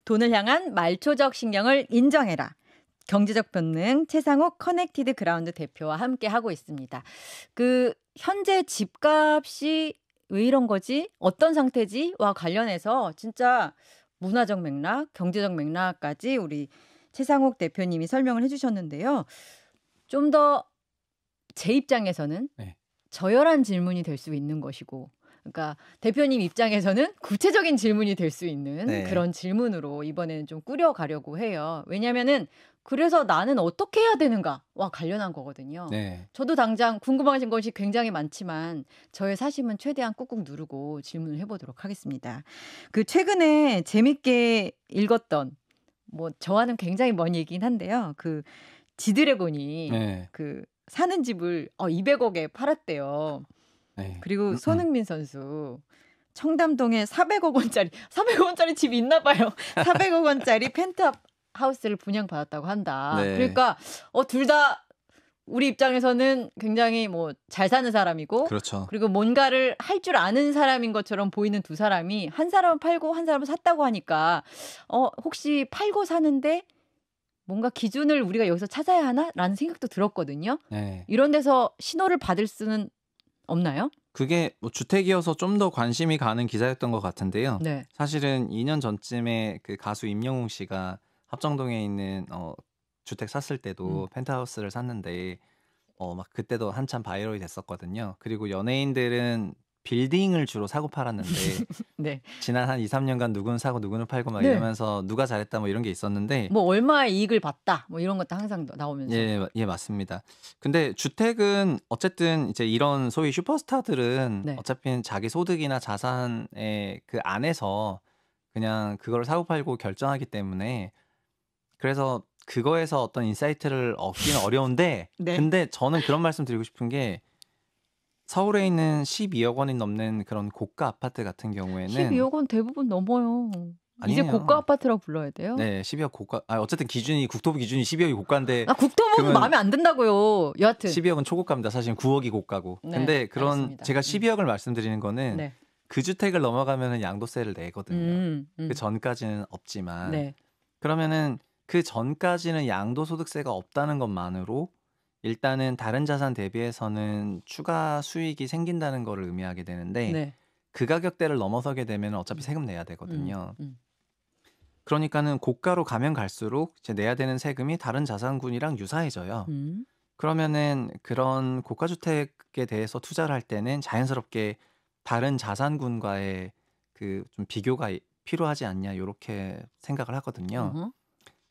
돈을 향한 말초적 신경을 인정해라. 경제적 본능 최상욱 커넥티드 그라운드 대표와 함께 하고 있습니다. 현재 집값이 왜 이런 거지? 어떤 상태지?와 관련해서 진짜 문화적 맥락, 경제적 맥락까지 우리 최상욱 대표님이 설명을 해주셨는데요. 좀 더 제 입장에서는 네. 저열한 질문이 될 수 있는 것이고, 그러니까 대표님 입장에서는 구체적인 질문이 될 수 있는 네. 그런 질문으로 이번에는 좀 꾸려가려고 해요. 왜냐하면은 그래서 나는 어떻게 해야 되는가와 관련한 거거든요. 네. 저도 당장 궁금하신 것이 굉장히 많지만 저의 사심은 최대한 꾹꾹 누르고 질문을 해보도록 하겠습니다. 최근에 재밌게 읽었던 저와는 굉장히 먼 얘기긴 한데요. 지드래곤이 네. 사는 집을 200억에 팔았대요. 네. 그리고 손흥민 선수 청담동에 400억 원짜리 집이 있나 봐요. 400억 원짜리 펜트하우스를 분양받았다고 한다. 네. 그러니까 둘 다 우리 입장에서는 굉장히 잘 사는 사람이고, 그렇죠. 그리고 뭔가를 할 줄 아는 사람인 것처럼 보이는 두 사람이 한 사람은 팔고 한 사람은 샀다고 하니까 혹시 팔고 사는데 뭔가 기준을 우리가 여기서 찾아야 하나라는 생각도 들었거든요. 네. 이런 데서 신호를 받을 수는 없나요? 그게 주택이어서 좀 더 관심이 가는 기사였던 것 같은데요. 네. 사실은 2년 전쯤에 그 가수 임영웅 씨가 합정동에 있는 주택 샀을 때도 펜트하우스를 샀는데 막 그때도 한참 바이럴이 됐었거든요. 그리고 연예인들은 빌딩을 주로 사고 팔았는데 네. 지난 한 2, 3년간 누구는 사고 누구는 팔고 막 네. 이러면서 누가 잘했다 이런 게 있었는데 얼마의 이익을 봤다 이런 것도 항상 나오면서. 예, 맞습니다. 근데 주택은 어쨌든 이제 이런 소위 슈퍼스타들은 네. 어차피 자기 소득이나 자산의 그 안에서 그냥 그걸 사고 팔고 결정하기 때문에, 그래서 그거에서 어떤 인사이트를 얻기는 어려운데 네. 근데 저는 그런 말씀 드리고 싶은 게, 서울에 있는 12억 원이 넘는 그런 고가 아파트 같은 경우에는 12억 원 대부분 넘어요. 이제 아니에요. 고가 아파트라고 불러야 돼요? 네, 12억 고가. 어쨌든 국토부 기준이 12억이 고가인데 국토부는 마음에 안 든다고요. 여하튼 12억은 초고가입니다. 사실 9억이 고가고. 네, 근데 알겠습니다. 제가 12억을 말씀드리는 거는 네. 그 주택을 넘어가면은 양도세를 내거든요. 그 전까지는 없지만. 네. 그러면은 그 전까지는 양도소득세가 없다는 것만으로 일단은 다른 자산 대비해서는 추가 수익이 생긴다는 거를 의미하게 되는데, 네. 그 가격대를 넘어서게 되면 어차피 세금 내야 되거든요. 그러니까는 고가로 가면 갈수록 이제 내야 되는 세금이 다른 자산군이랑 유사해져요. 그러면은 그런 고가 주택에 대해서 투자를 할 때는 자연스럽게 다른 자산군과의 좀 비교가 필요하지 않냐, 요렇게 생각을 하거든요.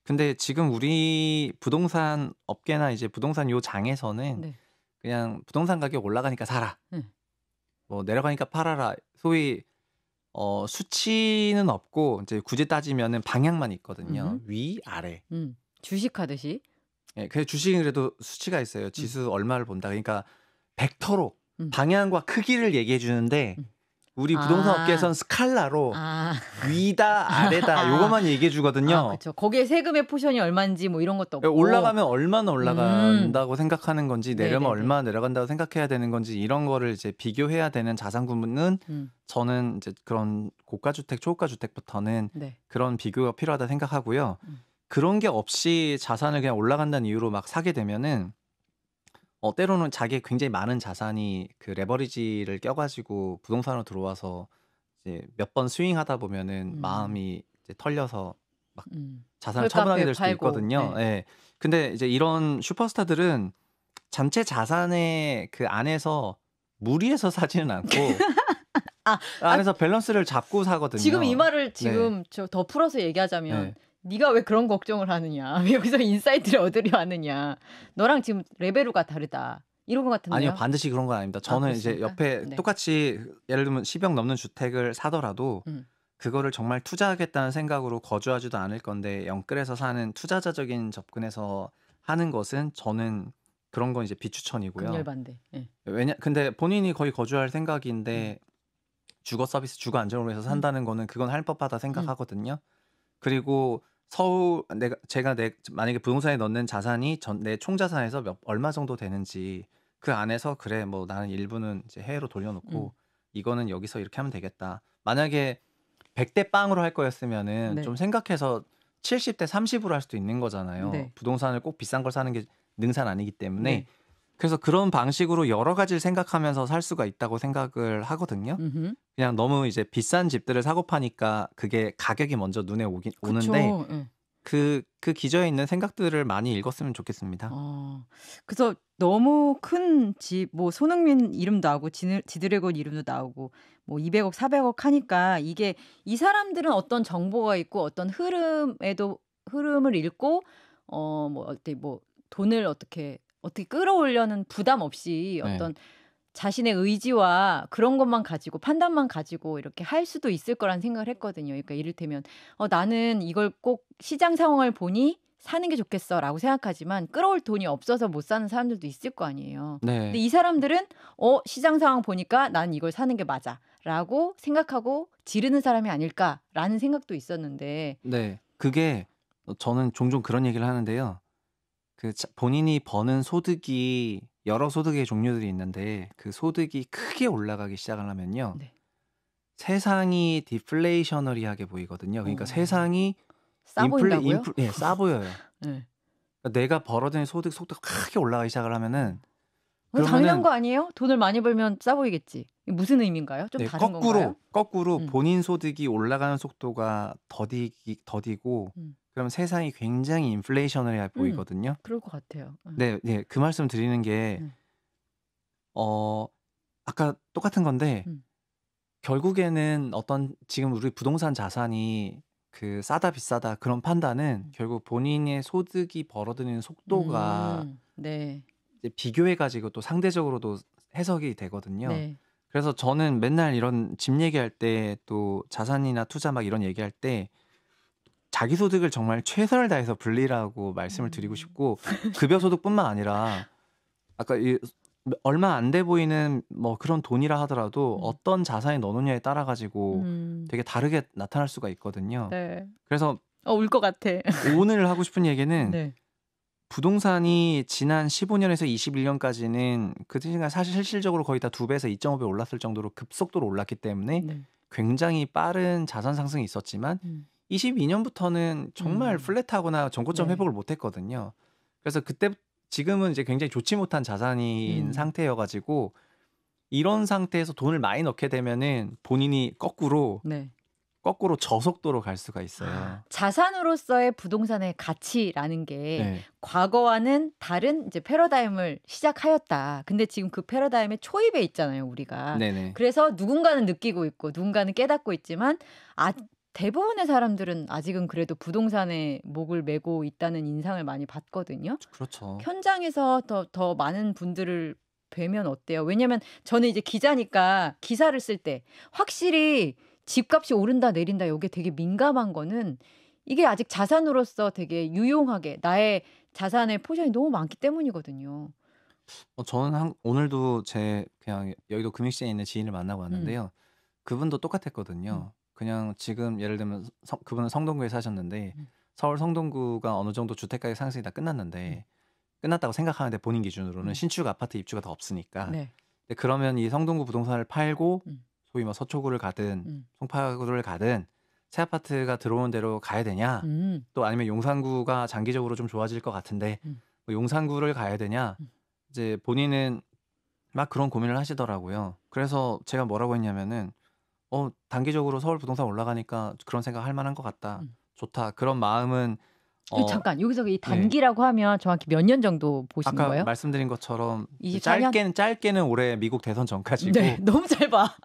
근데 지금 우리 부동산 업계나 이제 부동산 요 장에서는 네. 그냥 부동산 가격 올라가니까 사라. 내려가니까 팔아라. 소위 수치는 없고 이제 굳이 따지면은 방향만 있거든요. 위, 아래. 주식하듯이. 예, 그 주식은 그래도 수치가 있어요. 지수 얼마를 본다. 그러니까 벡터로 방향과 크기를 얘기해 주는데 우리 부동산 업계에서는 스칼라로 위다, 아래다 요것만 얘기해 주거든요. 그렇죠. 거기에 세금의 포션이 얼마인지 이런 것도 없고. 올라가면 얼마나 올라간다고 생각하는 건지, 내려면 네네네. 얼마나 내려간다고 생각해야 되는 건지, 이런 거를 이제 비교해야 되는 자산구는 저는 이제 그런 고가 주택, 초고가 주택부터는 네. 그런 비교가 필요하다 생각하고요. 그런 게 없이 자산을 그냥 올라간다는 이유로 막 사게 되면은 때로는 자기의 굉장히 많은 자산이 그 레버리지를 껴가지고 부동산으로 들어와서 이제 몇 번 스윙하다 보면은 마음이 이제 털려서 막 자산을 처분하게 될 수도 있거든요. 네. 예. 근데 이제 이런 슈퍼스타들은 전체 자산의 그 안에서 무리해서 사지는 않고 안에서 밸런스를 잡고 사거든요. 지금 이 말을 저 더 풀어서 얘기하자면 네가 왜 그런 걱정을 하느냐. 왜 여기서 인사이트를 얻으려 하느냐. 너랑 지금 레벨우가 다르다. 이런 것 같은데요. 아니요. 반드시 그런 건 아닙니다. 저는 이제 옆에 똑같이 예를 들면 10억 넘는 주택을 사더라도 그거를 정말 투자하겠다는 생각으로 거주하지도 않을 건데 영끌해서 사는 투자자적인 접근에서 하는 것은 저는 그런 건 이제 비추천이고요. 극렬 반대. 네. 근데 본인이 거의 거주할 생각인데 주거 서비스, 주거 안정으로 해서 산다는 거는 그건 할 법하다 생각하거든요. 그리고 제가 만약에 부동산에 넣는 자산이 내 총자산에서 얼마 정도 되는지, 그 안에서 그래 나는 일부는 이제 해외로 돌려놓고 이거는 여기서 이렇게 하면 되겠다. 만약에 100대 빵으로 할 거였으면은 네. 좀 생각해서 70대 30으로 할 수도 있는 거잖아요. 네. 부동산을 꼭 비싼 걸 사는 게 능사는 아니기 때문에. 네. 그래서 그런 방식으로 여러 가지를 생각하면서 살 수가 있다고 생각을 하거든요. 그냥 너무 이제 비싼 집들을 사고 파니까 그게 가격이 먼저 눈에 오는데 네. 그 기저에 있는 생각들을 많이 읽었으면 좋겠습니다. 그래서 너무 큰 집, 뭐 손흥민 이름도 나오고 지드래곤 이름도 나오고 뭐 200억, 400억 하니까 이게 이 사람들은 어떤 정보가 있고 어떤 흐름을 읽고 뭐 돈을 어떻게 끌어올려는 부담 없이 네. 어떤 자신의 의지와 그런 것만 가지고 판단만 가지고 이렇게 할 수도 있을 거란 생각을 했거든요. 그러니까 이를테면 나는 이걸 꼭 시장 상황을 보니 사는 게 좋겠어라고 생각하지만 끌어올 돈이 없어서 못 사는 사람들도 있을 거 아니에요. 근데 네. 이 사람들은 시장 상황 보니까 난 이걸 사는 게 맞아라고 생각하고 지르는 사람이 아닐까라는 생각도 있었는데. 네. 그게 저는 종종 그런 얘기를 하는데요. 본인이 버는 소득이 여러 소득의 종류들이 있는데 그 소득이 크게 올라가기 시작을 하면요. 네. 세상이 디플레이셔너리하게 보이거든요. 그러니까 세상이 싸 보인다고요? 예, 싸 보여요. 네. 그러니까 내가 벌어들이는 소득 속도가 크게 올라가기 시작을 하면은 당연한 거 아니에요? 돈을 많이 벌면 싸 보이겠지. 이게 무슨 의미인가요? 좀 네, 다른 건가요? 거꾸로 본인 소득이 올라가는 속도가 더디고 그러면 세상이 굉장히 인플레이셔너리해 보이거든요. 그럴 것 같아요. 네, 네, 그 말씀 드리는 게 아까 똑같은 건데 결국에는 어떤 지금 우리 부동산 자산이 싸다 비싸다 그런 판단은 결국 본인의 소득이 벌어들이는 속도가 네. 이제 비교해 가지고 또 상대적으로도 해석이 되거든요. 네. 그래서 저는 맨날 이런 집 얘기할 때 또 자산이나 투자 막 이런 얘기할 때 자기 소득을 정말 최선을 다해서 불리라고 말씀을 드리고 싶고 급여 소득뿐만 아니라 아까 얼마 안 돼 보이는 뭐 그런 돈이라 하더라도 어떤 자산에 넣느냐에 따라 가지고 되게 다르게 나타날 수가 있거든요. 네. 그래서 울 것 같아. 오늘 하고 싶은 얘기는 네. 부동산이 지난 15년에서 21년까지는 그 시간 사실 실질적으로 거의 다 2배에서 2.5배 올랐을 정도로 급속도로 올랐기 때문에 굉장히 빠른 자산 상승이 있었지만 22년부터는 정말 플랫하거나 전고점 회복을 못 했거든요. 그래서 지금은 이제 굉장히 좋지 못한 자산인 상태여가지고 이런 상태에서 돈을 많이 넣게 되면은 본인이 거꾸로 저속도로 갈 수가 있어요. 자산으로서의 부동산의 가치라는 게 네. 과거와는 다른 이제 패러다임을 시작하였다. 근데 지금 그 패러다임에 초입에 있잖아요, 우리가. 네네. 그래서 누군가는 느끼고 있고 누군가는 깨닫고 있지만 대부분의 사람들은 아직은 그래도 부동산에 목을 메고 있다는 인상을 많이 받거든요. 그렇죠. 현장에서 더 많은 분들을 뵈면 어때요? 왜냐면 저는 이제 기자니까 기사를 쓸 때 확실히 집값이 오른다 내린다 이게 되게 민감한 거는 이게 아직 자산으로서 되게 유용하게 나의 자산의 포션이 너무 많기 때문이거든요. 저는 오늘도 그냥 여의도 금익시장에 있는 지인을 만나고 왔는데요. 그분도 똑같았거든요. 그냥 지금 예를 들면 그분은 성동구에 사셨는데 서울 성동구가 어느 정도 주택가격 상승이 다 끝났는데 끝났다고 생각하는데 본인 기준으로는 신축 아파트 입주가 더 없으니까. 네. 근데 그러면 이 성동구 부동산을 팔고 소위 뭐 서초구를 가든 송파구를 가든 새 아파트가 들어오는 대로 가야 되냐? 또 아니면 용산구가 장기적으로 좀 좋아질 것 같은데 뭐 용산구를 가야 되냐? 이제 본인은 막 그런 고민을 하시더라고요. 그래서 제가 뭐라고 했냐면은 단기적으로 서울 부동산 올라가니까 그런 생각 할 만한 것 같다. 좋다. 그런 마음은 잠깐 여기서 이 단기라고 하면 정확히 몇 년 정도 보시는 아까 거예요? 말씀드린 것처럼 24년? 짧게는 올해 미국 대선 전까지고 네, 너무 짧아.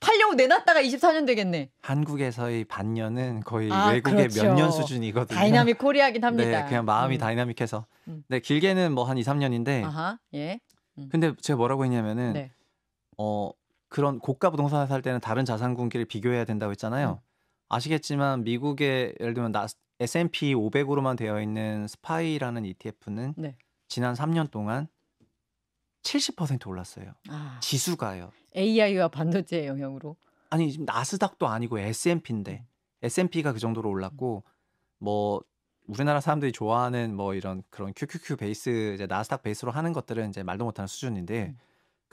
팔려고 내놨다가 24년 되겠네. 한국에서의 반년은 거의 외국의 그렇죠. 몇 년 수준이거든요. 다이나믹 코리아긴 합니다. 네, 그냥 마음이 다이나믹해서. 네, 길게는 뭐 한 2, 3년인데. 아하, 예. 근데 제가 뭐라고 했냐면은 그런 고가 부동산을 살 때는 다른 자산군끼리 비교해야 된다고 했잖아요. 아시겠지만 미국의 예를 들면 S&P 500으로만 되어 있는 스파이라는 ETF는 지난 3년 동안 70% 올랐어요. 지수가요. AI와 반도체의 영향으로. 아니 지금 나스닥도 아니고 S&P인데 S&P가 그 정도로 올랐고 뭐 우리나라 사람들이 좋아하는 뭐 이런 그런 QQQ 베이스 이제 나스닥 베이스로 하는 것들은 이제 말도 못하는 수준인데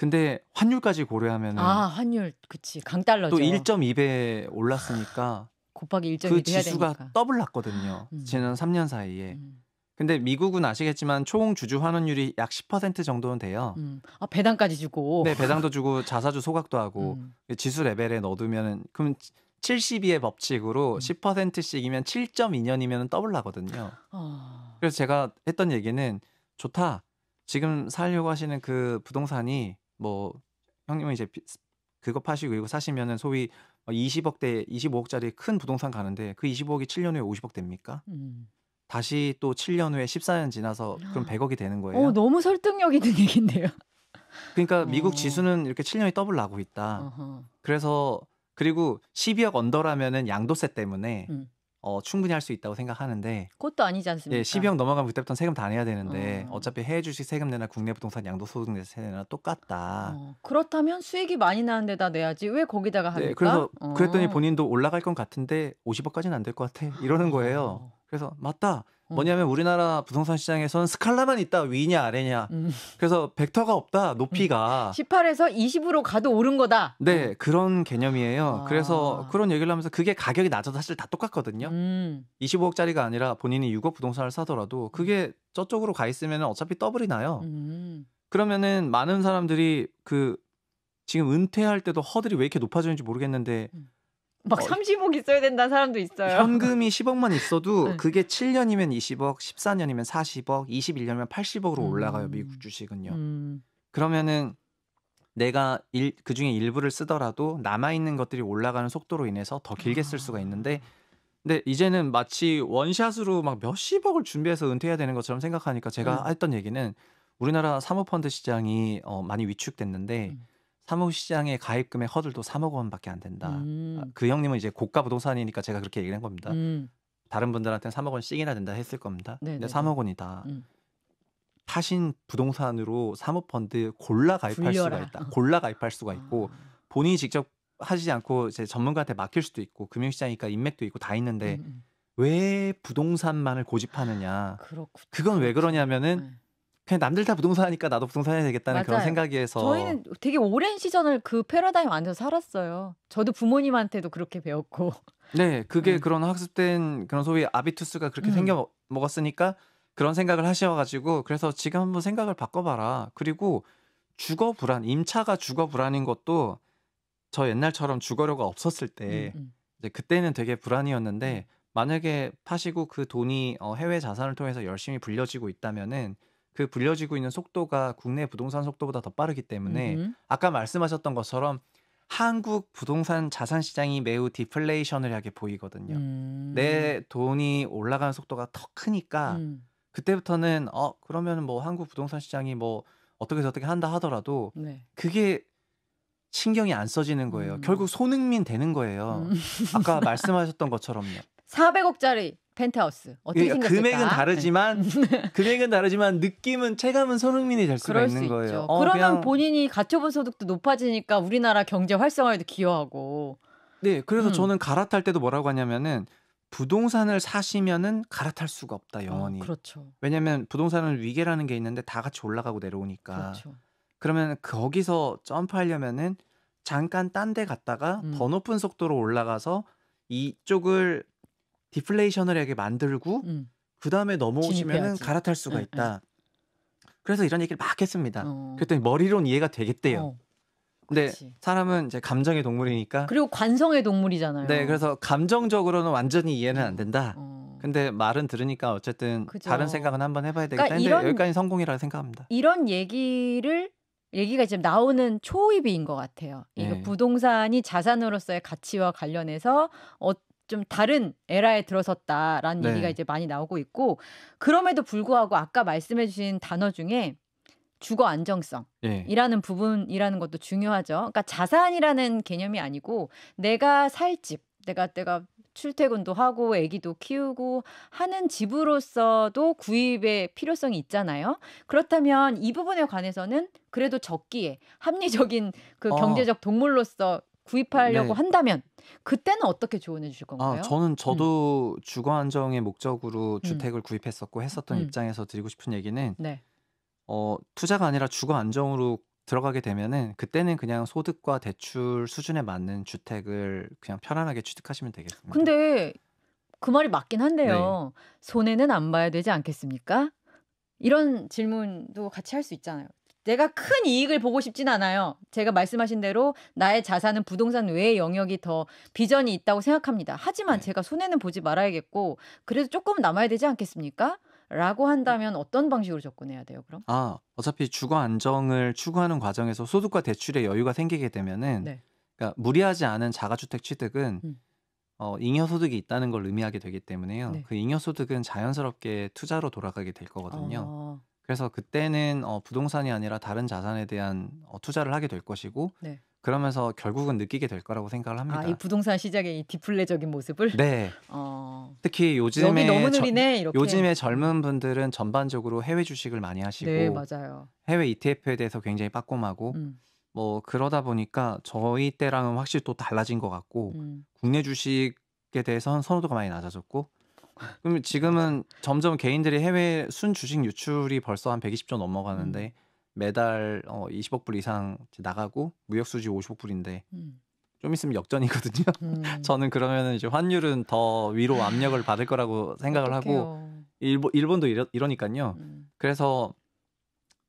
근데 환율까지 고려하면은 환율 그치. 강달러죠. 또 1.2배 올랐으니까 곱하기 1.2배 그 해야 지수가 되니까. 더블 났거든요. 지난 3년 사이에. 근데 미국은 아시겠지만 총 주주 환원율이 약 10% 정도는 돼요. 배당까지 주고. 네, 배당도 주고 자사주 소각도 하고 지수 레벨에 넣어두면 그럼 72의 법칙으로 10%씩이면 7.2년이면 더블 나거든요. 그래서 제가 했던 얘기는 좋다. 지금 사려고 하시는 그 부동산이 뭐 형님은 이제 그거 파시고 이거 사시면은 소위 20억대, 25억짜리 큰 부동산 가는데 그 25억이 7년 후에 50억 됩니까? 다시 또 7년 후에 14년 지나서 그럼 100억이 되는 거예요. 너무 설득력 있는 얘기인데요. 그러니까 미국 지수는 이렇게 7년이 더블 나고 있다. 그래서 그리고 12억 언더라면은 양도세 때문에 충분히 할 수 있다고 생각하는데 그것도 아니지 않습니까? 예, 12억 넘어가면 그때부터는 세금 다 내야 되는데 어차피 해외 주식 세금 내나 국내 부동산 양도소득세 내나 똑같다. 그렇다면 수익이 많이 나는 데다 내야지 왜 거기다가 합니까? 네, 그래서 그랬더니 본인도 올라갈 것 같은데 50억까지는 안 될 것 같아 이러는 거예요. 그래서 맞다. 뭐냐면 우리나라 부동산 시장에서는 스칼라만 있다. 위냐 아래냐. 그래서 벡터가 없다. 높이가. 18에서 20으로 가도 오른 거다. 네, 그런 개념이에요. 그래서 그런 얘기를 하면서 그게 가격이 낮아도 사실 다 똑같거든요. 25억짜리가 아니라 본인이 6억 부동산을 사더라도 그게 저쪽으로 가 있으면 어차피 더블이 나요. 그러면은 많은 사람들이 그 지금 은퇴할 때도 허들이 왜 이렇게 높아지는지 모르겠는데 막 30억 있어야 된다는 사람도 있어요. 현금이 10억만 있어도 네. 그게 7년이면 20억, 14년이면 40억, 21년이면 80억으로 올라가요. 미국 주식은요. 그러면은 내가 그중에 일부를 쓰더라도 남아있는 것들이 올라가는 속도로 인해서 더 길게 쓸 수가 있는데 근데 이제는 마치 원샷으로 막 몇십억을 준비해서 은퇴해야 되는 것처럼 생각하니까 제가 했던 얘기는 우리나라 사모펀드 시장이 많이 위축됐는데 사모시장의 가입금액 허들도 3억 원밖에 안 된다. 그 형님은 이제 고가 부동산이니까 제가 그렇게 얘기를 한 겁니다. 다른 분들한테는 3억 원씩이나 된다 했을 겁니다. 근데 3억 원이다. 타신 부동산으로 사모펀드 골라 가입할 수가 있다. 골라 가입할 수가 있고 본인이 직접 하시지 않고 이제 전문가한테 맡길 수도 있고 금융시장이니까 인맥도 있고 다 있는데 왜 부동산만을 고집하느냐. 그건 왜 그러냐면은 그냥 남들 다 부동산 하니까 나도 부동산 해야 되겠다는 맞아요. 그런 생각에서 저희는 되게 오랜 시전을 그 패러다임 안에서 살았어요. 저도 부모님한테도 그렇게 배웠고. 네, 그게 그런 학습된 그런 소위 아비투스가 그렇게 생겨 먹었으니까 그런 생각을 하셔가지고 그래서 지금 한번 생각을 바꿔봐라. 그리고 주거 불안, 임차가 주거 불안인 것도 저 옛날처럼 주거료가 없었을 때 이제 그때는 되게 불안이었는데 만약에 파시고 그 돈이 해외 자산을 통해서 열심히 불려지고 있다면은 그 불려지고 있는 속도가 국내 부동산 속도보다 더 빠르기 때문에 아까 말씀하셨던 것처럼 한국 부동산 자산 시장이 매우 디플레이셔널하게 보이거든요. 내 돈이 올라가는 속도가 더 크니까 그때부터는 그러면 뭐 한국 부동산 시장이 뭐 어떻게 저떻게 한다 하더라도 그게 신경이 안 써지는 거예요. 결국 손흥민 되는 거예요. 아까 말씀하셨던 것처럼요. 400억짜리 펜트하우스 어떻게 생겼을까? 금액은 다르지만 느낌은 체감은 손흥민이 될 수가 있는 거예요. 그러면 그냥 본인이 가처분 소득도 높아지니까 우리나라 경제 활성화에도 기여하고. 네, 그래서 저는 갈아탈 때도 뭐라고 하냐면은 부동산을 사시면은 갈아탈 수가 없다 영원히. 그렇죠. 왜냐면 부동산은 위계라는 게 있는데 다 같이 올라가고 내려오니까. 그렇죠. 그러면 거기서 점프하려면은 잠깐 딴 데 갔다가 더 높은 속도로 올라가서 이쪽을 디플레이셔널하게 만들고 그 다음에 넘어오시면은 갈아탈 수가 있다. 그래서 이런 얘기를 막 했습니다. 그랬더니 머리론 이해가 되겠대요. 근데 사람은 이제 감정의 동물이니까. 그리고 관성의 동물이잖아요. 네, 그래서 감정적으로는 완전히 이해는 안 된다. 근데 말은 들으니까 어쨌든 다른 생각은 한번 해봐야 되겠다. 그러니까 근데 여기까지 성공이라고 생각합니다. 이런 얘기가 지금 나오는 초입인 것 같아요. 이거 부동산이 자산으로서의 가치와 관련해서 좀 다른 에라에 들어섰다라는 얘기가 이제 많이 나오고 있고 그럼에도 불구하고 아까 말씀해주신 단어 중에 주거 안정성이라는 부분이라는 것도 중요하죠. 그러니까 자산이라는 개념이 아니고 내가 살 집, 내가 출퇴근도 하고 아기도 키우고 하는 집으로서도 구입의 필요성이 있잖아요. 그렇다면 이 부분에 관해서는 그래도 적기에 합리적인 그 경제적 동물로서 구입하려고 한다면 그때는 어떻게 조언해 주실 건가요? 저도 주거 안정의 목적으로 주택을 구입했었고 했었던 입장에서 드리고 싶은 얘기는 투자가 아니라 주거 안정으로 들어가게 되면은 그때는 그냥 소득과 대출 수준에 맞는 주택을 그냥 편안하게 취득하시면 되겠습니다. 근데 그 말이 맞긴 네. 한데요. 손해는 안 봐야 되지 않겠습니까? 이런 질문도 같이 할 수 있잖아요. 내가 큰 이익을 보고 싶진 않아요. 제가 말씀하신 대로 나의 자산은 부동산 외의 영역이 더 비전이 있다고 생각합니다. 하지만 네. 제가 손해는 보지 말아야겠고 그래도 조금 남아야 되지 않겠습니까? 라고 한다면 어떤 방식으로 접근해야 돼요, 그럼? 어차피 주거 안정을 추구하는 과정에서 소득과 대출의 여유가 생기게 되면은 네. 그러니까 무리하지 않은 자가주택 취득은 음. 잉여소득이 있다는 걸 의미하게 되기 때문에요. 네. 그 잉여소득은 자연스럽게 투자로 돌아가게 될 거거든요. 어, 그래서 그때는 부동산이 아니라 다른 자산에 대한 투자를 하게 될 것이고 네. 그러면서 결국은 느끼게 될 거라고 생각을 이 합니다. 부동산 시장의 이 디플레적인 모습을? 네. 어, 특히 여기 너무 느리네, 이렇게. 요즘에 젊은 분들은 전반적으로 해외 주식을 많이 네, 하시고 맞아요. 해외 ETF에 대해서 굉장히 빠꼼하고 그러다 보니까 저희 때랑은 확실히 또 달라진 것 같고 국내 주식에 대해서는 선호도가 많이 낮아졌고 그럼 지금은 점점 개인들이 해외 순 주식 유출이 벌써 한 120조 넘어가는데 매달 20억 불 이상 이제 나가고 무역 수지 50억 불인데 좀 있으면 역전이거든요. 저는 그러면은 이제 환율은 더 위로 압력을 받을 거라고 생각을 하고 어떡해요. 일본도 이러니까요. 그래서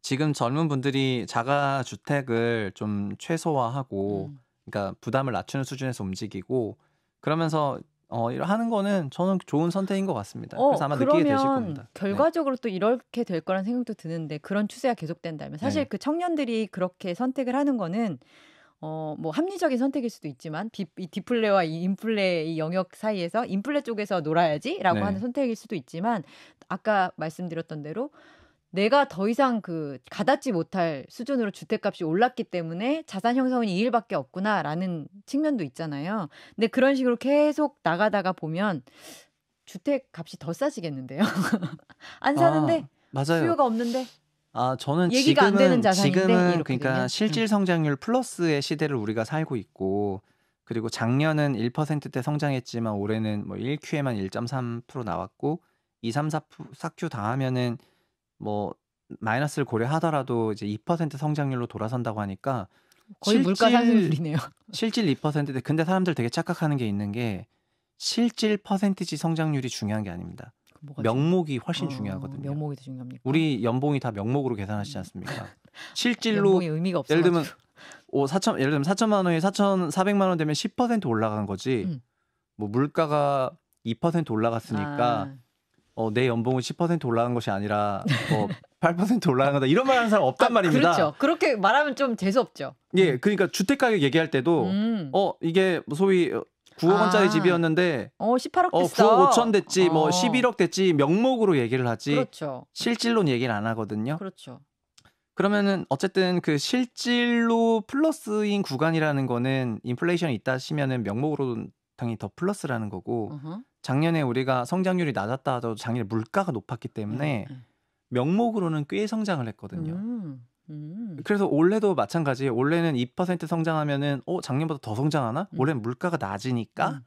지금 젊은 분들이 자가 주택을 좀 최소화하고 그러니까 부담을 낮추는 수준에서 움직이고 그러면서 하는 거는 저는 좋은 선택인 것 같습니다. 그래서 아마 느끼게 되실 그러면 겁니다. 네. 결과적으로 또 이렇게 될 거란 생각도 드는데 그런 추세가 계속된다면 사실 네. 그 청년들이 그렇게 선택을 하는 거는 뭐 합리적인 선택일 수도 있지만 이 디플레와 이 인플레 이 영역 사이에서 인플레 쪽에서 놀아야지라고 네. 하는 선택일 수도 있지만 아까 말씀드렸던 대로 내가 더 이상 그 가닿지 못할 수준으로 주택값이 올랐기 때문에 자산 형성은 이 일밖에 없구나라는 측면도 있잖아요. 근데 그런 식으로 계속 나가다가 보면 주택값이 더 싸지겠는데요. 안 사는데 맞아요. 수요가 없는데 저는 얘기가 안 되는 자산인데 지금은 이렇게 그러니까 되면 실질 성장률 플러스의 시대를 우리가 살고 있고 그리고 작년은 1%대 성장했지만 올해는 뭐 1Q에만 1.3% 나왔고 2, 3, 4Q 다 하면은 뭐 마이너스를 고려하더라도 이제 2% 성장률로 돌아선다고 하니까 거의 물가 상승률이네요. 실질 2%인데 근데 사람들 되게 착각하는 게 있는 게 실질 퍼센티지 성장률이 중요한 게 아닙니다. 명목이 훨씬 중요하거든요. 명목이 더 중요합니까? 우리 연봉이 다 명목으로 계산하시지 않습니까? 실질로 연봉이 의미가 없어. 예를 들면 4천만 원이 4,400만 원 되면 10% 올라간 거지. 뭐 물가가 2% 올라갔으니까 내 연봉은 10% 올라간 것이 아니라 8% 올라간 거다. 이런 말 하는 사람 없단 말입니다. 그렇죠. 그렇게 말하면 좀 재수 없죠. 예, 그러니까 주택 가격 얘기할 때도 이게 소위 9억 원짜리 집이었는데 18억 됐어. 9억 5천 됐지, 뭐 11억 됐지 명목으로 얘기를 하지. 그렇죠. 실질로는 얘기를 안 하거든요. 그렇죠. 그러면은 어쨌든 그 실질로 플러스인 구간이라는 거는 인플레이션이 있다 하시면은 명목으로 당연히 더 플러스라는 거고 작년에 우리가 성장률이 낮았다 하더라도 작년에 물가가 높았기 때문에 명목으로는 꽤 성장을 했거든요. 그래서 올해도 마찬가지예요. 올해는 2% 성장하면은 작년보다 더 성장하나? 올해는 물가가 낮으니까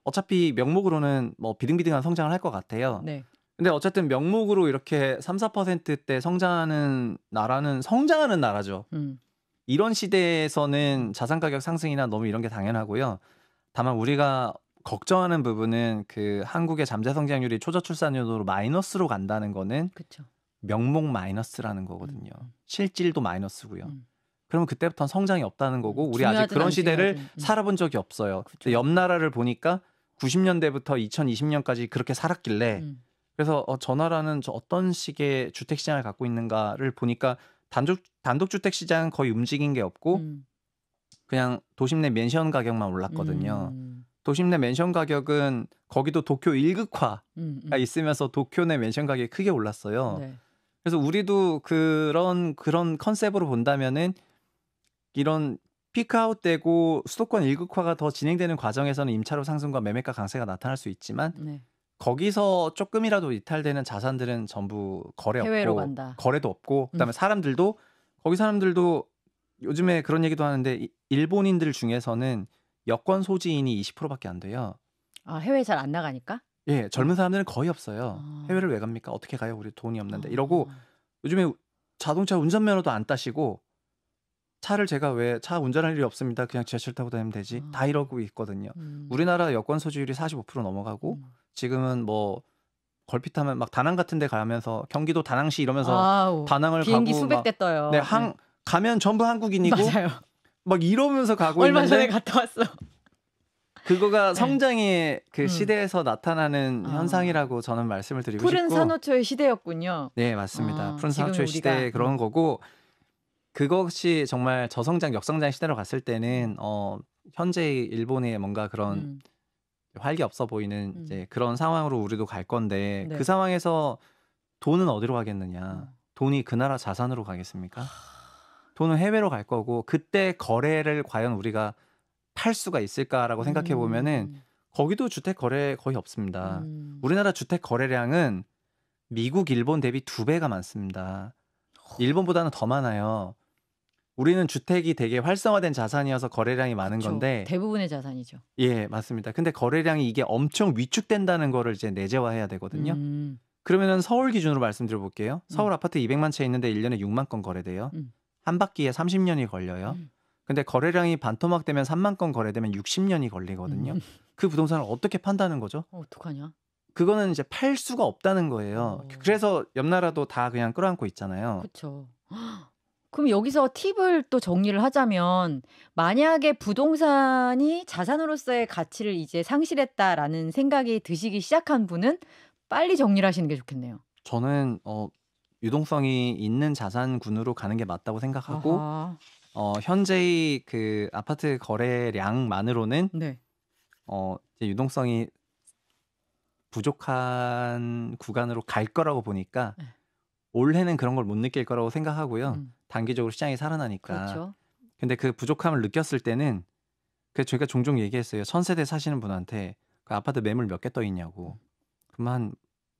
어차피 명목으로는 뭐 비등비등한 성장을 할 것 같아요. 네. 근데 어쨌든 명목으로 이렇게 3, 4%대 성장하는 나라는 성장하는 나라죠. 이런 시대에서는 자산 가격 상승이나 너무 이런 게 당연하고요. 다만 우리가 걱정하는 부분은 그 한국의 잠재 성장률이 초저출산율로 마이너스로 간다는 거는 그쵸. 명목 마이너스라는 거거든요. 실질도 마이너스고요. 그러면 그때부터는 성장이 없다는 거고 우리 아직 그런 시대를 살아본 적이 없어요. 옆 나라를 보니까 90년대부터 2020년까지 그렇게 살았길래 그래서 저 나라는 어떤 식의 주택 시장을 갖고 있는가를 보니까 단독 주택 시장은 거의 움직인 게 없고 그냥 도심 내 맨션 가격만 올랐거든요. 도심 내 맨션 가격은 거기도 도쿄 1극화가 있으면서 도쿄 내 맨션 가격이 크게 올랐어요. 네. 그래서 우리도 그런 컨셉으로 본다면은 이런 피크아웃 되고 수도권 1극화가 더 진행되는 과정에서는 임차료 상승과 매매가 강세가 나타날 수 있지만 거기서 조금이라도 이탈되는 자산들은 전부 거래 해외로 없고 간다. 거래도 없고 그다음에 거기 사람들도 요즘에 그런 얘기도 하는데 일본인들 중에서는 여권 소지인이 20%밖에 안 돼요. 해외 잘 안 나가니까? 예, 젊은 사람들은 거의 없어요. 해외를 왜 갑니까? 어떻게 가요? 우리 돈이 없는데. 이러고 요즘에 자동차 운전면허도 안 따시고 차를 제가 왜 차 운전할 일이 없습니다. 그냥 지하철 타고 다니면 되지. 다 이러고 있거든요. 우리나라 여권 소지율이 45% 넘어가고 지금은 뭐 걸핏하면 막 다낭 같은 데 가면서 경기도 다낭시 이러면서 아우, 다낭을 비행기 가고 수백 막 대 떠요. 네, 가면 전부 한국인이고 맞아요. 막 이러면서 가고 얼마 전에 있는데 갔다 왔어. 그거가 성장의 그 시대에서 나타나는 아. 현상이라고 저는 말씀을 드리고 푸른 싶고 산호초의 시대였군요. 네, 맞습니다. 푸른 지금 산호초의 우리가 시대에 그런 거고 그것이 정말 저성장, 역성장 시대로 갔을 때는 현재의 일본의 뭔가 그런 활기 없어 보이는 이제 그런 상황으로 우리도 갈 건데 네. 그 상황에서 돈은 어디로 가겠느냐? 돈이 그 나라 자산으로 가겠습니까? 돈은 해외로 갈 거고 그때 거래를 과연 우리가 팔 수가 있을까라고 생각해 보면은 거기도 주택 거래 거의 없습니다. 우리나라 주택 거래량은 미국, 일본 대비 2배가 많습니다. 일본보다는 더 많아요. 우리는 주택이 되게 활성화된 자산이어서 거래량이 많은 그쵸. 건데 대부분의 자산이죠. 예, 맞습니다. 근데 거래량이 이게 엄청 위축된다는 거를 이제 내재화해야 되거든요. 그러면은 서울 기준으로 말씀드려 볼게요. 서울 아파트 200만 채 있는데 1년에 6만 건 거래돼요. 한 바퀴에 30년이 걸려요. 근데 거래량이 반토막 되면 3만 건 거래되면 60년이 걸리거든요. 그 부동산을 어떻게 판다는 거죠? 어떡하냐? 그거는 이제 팔 수가 없다는 거예요. 그래서 옆 나라도 다 그냥 끌어안고 있잖아요. 그렇죠. 그럼 여기서 팁을 또 정리를 하자면 만약에 부동산이 자산으로서의 가치를 이제 상실했다라는 생각이 드시기 시작한 분은 빨리 정리를 하시는 게 좋겠네요. 저는 유동성이 있는 자산군으로 가는 게 맞다고 생각하고 아하. 현재의 그 아파트 거래량만으로는 네. 이제 유동성이 부족한 구간으로 갈 거라고 보니까 네. 올해는 그런 걸 못 느낄 거라고 생각하고요. 단기적으로 시장이 살아나니까. 그렇죠. 근데 그 부족함을 느꼈을 때는 그 저희가 종종 얘기했어요. 천세대 사시는 분한테 그 아파트 매물 몇 개 떠 있냐고. 그러면 한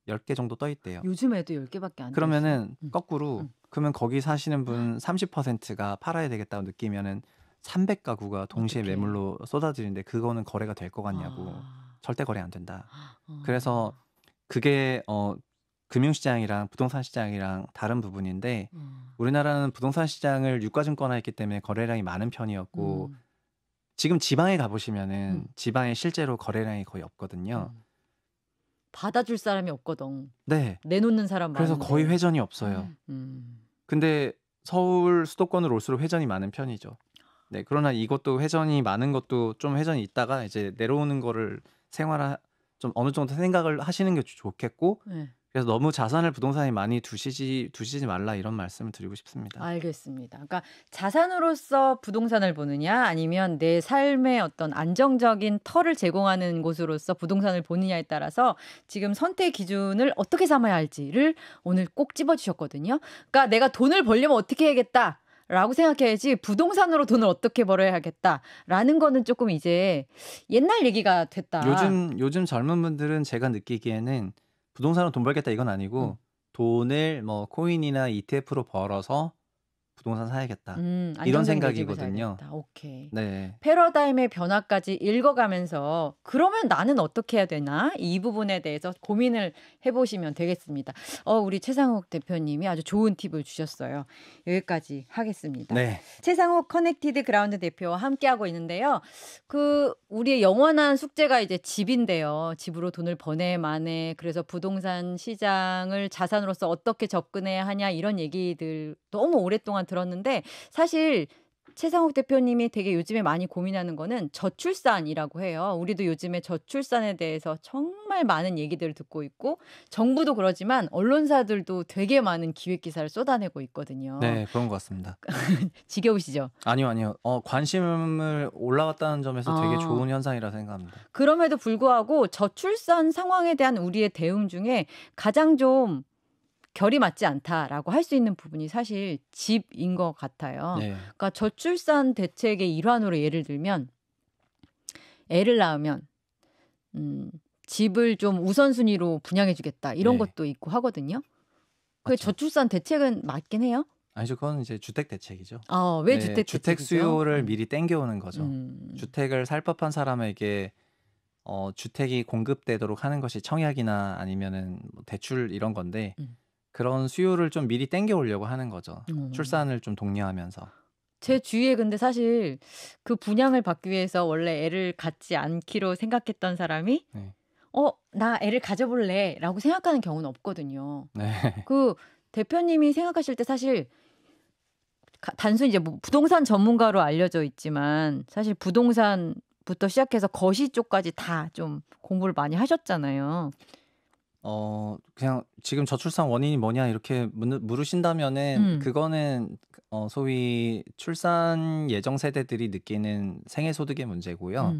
10개 정도 떠 있대요. 요즘에도 10개밖에 안 돼 있어요. 그러면은 거꾸로 그러면 거기 사시는 분 30%가 팔아야 되겠다고 느끼면은 300가구가 동시에 어떡해. 매물로 쏟아지는데 그거는 거래가 될 것 같냐고. 절대 거래 안 된다. 그래서 그게 금융시장이랑 부동산 시장이랑 다른 부분인데 우리나라는 부동산 시장을 유가증권화했기 때문에 거래량이 많은 편이었고 지금 지방에 가보시면은 지방에 실제로 거래량이 거의 없거든요. 받아줄 사람이 없거든. 네. 내놓는 사람 그래서 많은데. 거의 회전이 없어요. 근데 서울 수도권으로 올수록 회전이 많은 편이죠. 네, 그러나 이것도 회전이 많은 것도 좀 회전이 있다가 이제 내려오는 거를 좀 어느 정도 생각을 하시는 게 좋겠고 네. 그래서 너무 자산을 부동산에 많이 두시지 말라 이런 말씀을 드리고 싶습니다. 알겠습니다. 그러니까 자산으로서 부동산을 보느냐 아니면 내 삶의 어떤 안정적인 터를 제공하는 곳으로서 부동산을 보느냐에 따라서 지금 선택 기준을 어떻게 삼아야 할지를 오늘 꼭 찝어주셨거든요. 그러니까 내가 돈을 벌려면 어떻게 해야겠다. 라고 생각해야지 부동산으로 돈을 어떻게 벌어야겠다라는 거는 조금 이제 옛날 얘기가 됐다. 요즘 젊은 분들은 제가 느끼기에는 부동산으로 돈 벌겠다 이건 아니고 돈을 뭐 코인이나 ETF로 벌어서 부동산 사야겠다. 이런 안정적인 내 집을 생각이거든요. 사야겠다. 오케이. 네. 패러다임의 변화까지 읽어가면서 그러면 나는 어떻게 해야 되나? 이 부분에 대해서 고민을 해보시면 되겠습니다. 우리 최상욱 대표님이 아주 좋은 팁을 주셨어요. 여기까지 하겠습니다. 네. 최상욱 커넥티드 그라운드 대표와 함께하고 있는데요. 우리의 영원한 숙제가 이제 집인데요. 집으로 돈을 버내만해. 그래서 부동산 시장을 자산으로서 어떻게 접근해야 하냐 이런 얘기들 너무 오랫동안 들었는데 사실 최상욱 대표님이 되게 요즘에 많이 고민하는 거는 저출산이라고 해요. 우리도 요즘에 저출산에 대해서 정말 많은 얘기들을 듣고 있고 정부도 그러지만 언론사들도 되게 많은 기획기사를 쏟아내고 있거든요. 네, 그런 것 같습니다. 지겨우시죠? 아니요. 관심을 올라왔다는 점에서 되게 좋은 현상이라 생각합니다. 그럼에도 불구하고 저출산 상황에 대한 우리의 대응 중에 가장 좀 결이 맞지 않다라고 할 수 있는 부분이 사실 집인 것 같아요. 네. 그러니까 저출산 대책의 일환으로 예를 들면 애를 낳으면 집을 좀 우선순위로 분양해주겠다 이런 네. 것도 있고 하거든요. 그 맞죠. 저출산 대책은 맞긴 해요? 아니죠. 그건 이제 주택 대책이죠. 왜 네, 주택 주택 대책이죠? 수요를 미리 땡겨오는 거죠. 음. 주택을 살 법한 사람에게 주택이 공급되도록 하는 것이 청약이나 아니면은 뭐 대출 이런 건데 그런 수요를 좀 미리 땡겨오려고 하는 거죠. 출산을 좀 독려하면서. 제 주위에 근데 사실 그 분양을 받기 위해서 원래 애를 갖지 않기로 생각했던 사람이 네. 나 애를 가져볼래 라고 생각하는 경우는 없거든요. 네. 그 대표님이 생각하실 때 사실 단순히 이제 뭐 부동산 전문가로 알려져 있지만 사실 부동산부터 시작해서 거시 쪽까지 다 좀 공부를 많이 하셨잖아요. 그냥 지금 저출산 원인이 뭐냐 이렇게 물으신다면은 그거는 소위 출산 예정 세대들이 느끼는 생애소득의 문제고요.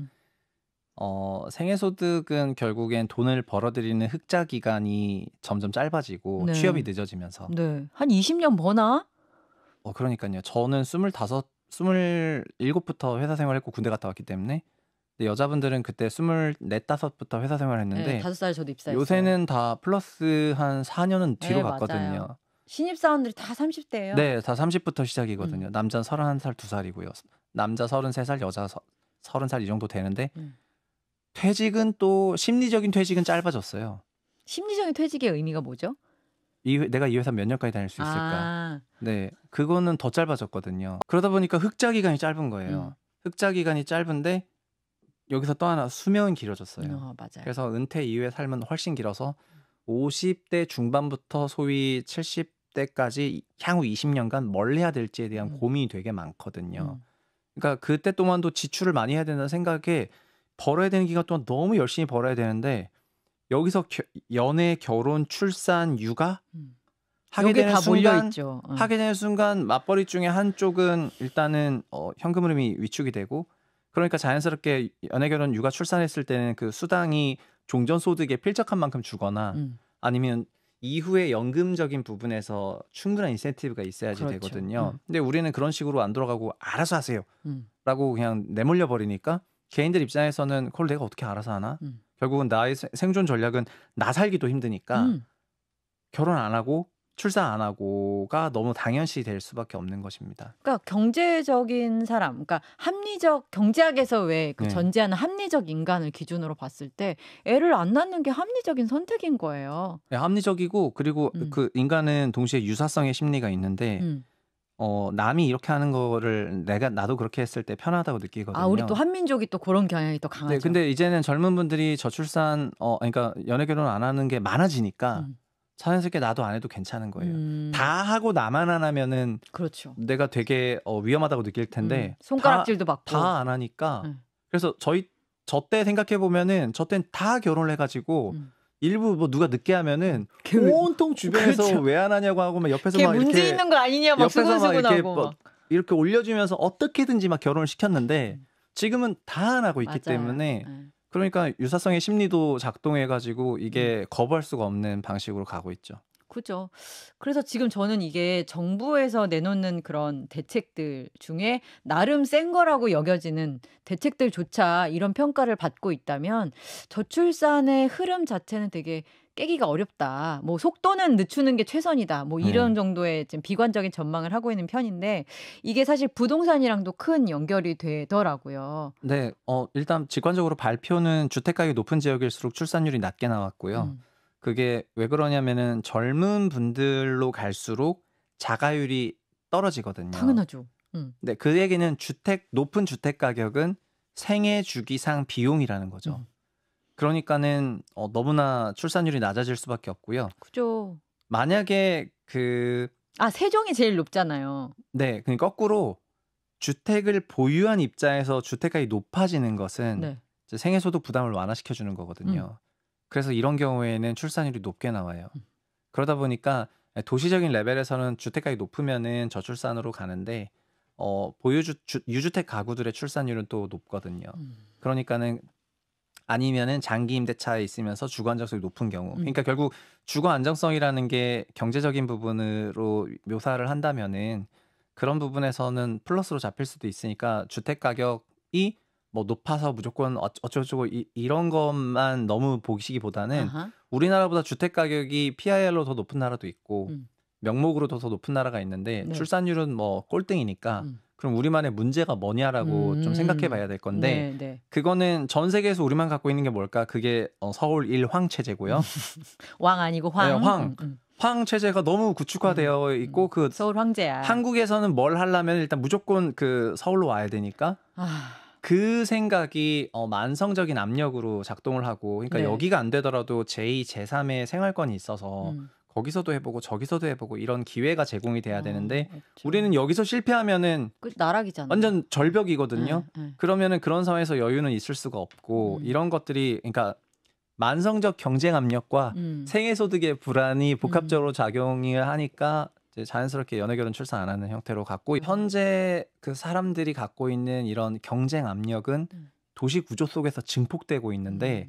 생애소득은 결국엔 돈을 벌어들이는 흑자 기간이 점점 짧아지고 네. 취업이 늦어지면서. 네. 한 20년 버나? 그러니까요. 저는 27부터 회사 생활했고 군대 갔다 왔기 때문에. 근데 여자분들은 그때 24, 5부터 회사 생활했는데 네, 5살 저도 입사했어요. 요새는 다 플러스 한 4년은 뒤로 네, 갔거든요. 맞아요. 신입사원들이 다 30대예요. 네, 다 30부터 시작이거든요. 남자는 31살, 2살이고요. 남자 33살, 여자 30살 이 정도 되는데 퇴직은 또 심리적인 퇴직은 짧아졌어요. 심리적인 퇴직의 의미가 뭐죠? 내가 이 회사 몇 년까지 다닐 수 있을까? 네, 그거는 더 짧아졌거든요. 그러다 보니까 흑자 기간이 짧은 거예요. 흑자 기간이 짧은데 여기서 또 하나 수명은 길어졌어요. 맞아요. 그래서 은퇴 이후의 삶은 훨씬 길어서 50대 중반부터 소위 70대까지 향후 20년간 뭘 해야 될지에 대한 고민이 되게 많거든요. 그러니까 그때 동안도 지출을 많이 해야 된다는 생각에 벌어야 되는 기간 동안 너무 열심히 벌어야 되는데 여기서 연애, 결혼, 출산, 육아 하게 되는 순간 맞벌이 중에 한쪽은 일단은 현금 흐름이 위축이 되고 그러니까 자연스럽게 연애, 결혼, 육아, 출산했을 때는 그 수당이 종전소득에 필적한 만큼 주거나 아니면 이후에 연금적인 부분에서 충분한 인센티브가 있어야지 그렇죠. 되거든요. 근데 우리는 그런 식으로 안 돌아가고 알아서 하세요 라고 그냥 내몰려 버리니까 개인들 입장에서는 그걸 내가 어떻게 알아서 하나? 결국은 나의 생존 전략은 나 살기도 힘드니까 결혼 안 하고 출산 안 하고가 너무 당연시 될 수밖에 없는 것입니다. 그러니까 경제적인 사람, 그러니까 합리적 경제학에서 왜 그 전제하는 합리적 인간을 기준으로 봤을 때 애를 안 낳는 게 합리적인 선택인 거예요. 네, 합리적이고 그리고 그 인간은 동시에 유사성의 심리가 있는데 남이 이렇게 하는 거를 나도 그렇게 했을 때 편하다고 느끼거든요. 우리 또 한민족이 또 그런 경향이 또 강하죠. 네, 근데 이제는 젊은 분들이 저출산 그러니까 연애 결혼 안 하는 게 많아지니까 자연스럽게 나도 안 해도 괜찮은 거예요. 다 하고 나만 안 하면은 그렇죠. 내가 되게 위험하다고 느낄 텐데 손가락질도 받고 다 안 하니까 그래서 저 때 생각해 보면은 저 땐 다 결혼을 해가지고 일부 뭐 누가 늦게 하면은 온통 주변에서 그렇죠. 왜 안 하냐고 하고 막 옆에서 막 문제 이렇게 있는 거 아니냐 막 수근수근하고 이렇게 올려주면서 어떻게든지 막 결혼을 시켰는데 지금은 다 안 하고 있기 때문에 그러니까 유사성의 심리도 작동해가지고 이게 거부할 수가 없는 방식으로 가고 있죠. 그죠. 그래서 지금 저는 이게 정부에서 내놓는 그런 대책들 중에 나름 센 거라고 여겨지는 대책들조차 이런 평가를 받고 있다면 저출산의 흐름 자체는 되게 깨기가 어렵다. 뭐 속도는 늦추는 게 최선이다. 뭐 이런 정도의 지금 비관적인 전망을 하고 있는 편인데 이게 사실 부동산이랑도 큰 연결이 되더라고요. 네, 일단 직관적으로 발표는 주택가격이 높은 지역일수록 출산율이 낮게 나왔고요. 그게 왜 그러냐면은 젊은 분들로 갈수록 자가율이 떨어지거든요. 당연하죠. 네, 그 얘기는 높은 주택 가격은 생애 주기상 비용이라는 거죠. 그러니까는 너무나 출산율이 낮아질 수밖에 없고요. 그죠. 만약에 세종이 제일 높잖아요. 네, 그러니까 거꾸로 주택을 보유한 입장에서 주택가격이 높아지는 것은 생애소득 부담을 완화시켜 주는 거거든요. 그래서 이런 경우에는 출산율이 높게 나와요. 그러다 보니까 도시적인 레벨에서는 주택가격이 높으면은 저출산으로 가는데 유주택 가구들의 출산율은 또 높거든요. 그러니까는 아니면은 장기 임대차에 있으면서 주거 안정성이 높은 경우. 그러니까 결국 주거 안정성이라는 게 경제적인 부분으로 묘사를 한다면은 그런 부분에서는 플러스로 잡힐 수도 있으니까 주택 가격이 뭐 높아서 무조건 어쩌고저쩌고 이런 것만 너무 보시기보다는 우리나라보다 주택 가격이 PIR로 더 높은 나라도 있고 명목으로 더 높은 나라가 있는데 출산율은 뭐 꼴등이니까 그럼 우리만의 문제가 뭐냐라고 좀 생각해 봐야 될 건데 그거는 전 세계에서 우리만 갖고 있는 게 뭘까? 그게 서울 1황 체제고요. 왕 아니고 황. 네, 황. 황 체제가 너무 구축화되어 있고 그 서울 황제야. 한국에서는 뭘 하려면 일단 무조건 그 서울로 와야 되니까 그 생각이 만성적인 압력으로 작동을 하고 그러니까 네. 여기가 안 되더라도 제2, 제3의 생활권이 있어서 거기서도 해보고 저기서도 해보고 이런 기회가 제공이 돼야 되는데 없죠. 우리는 여기서 실패하면은 나락이잖아요. 완전 절벽이거든요. 그러면은 그런 상황에서 여유는 있을 수가 없고 이런 것들이 그러니까 만성적 경쟁 압력과 생애소득의 불안이 복합적으로 작용을 하니까 이제 자연스럽게 연애결혼 출산 안 하는 형태로 갖고 현재 그 사람들이 갖고 있는 이런 경쟁 압력은 도시 구조 속에서 증폭되고 있는데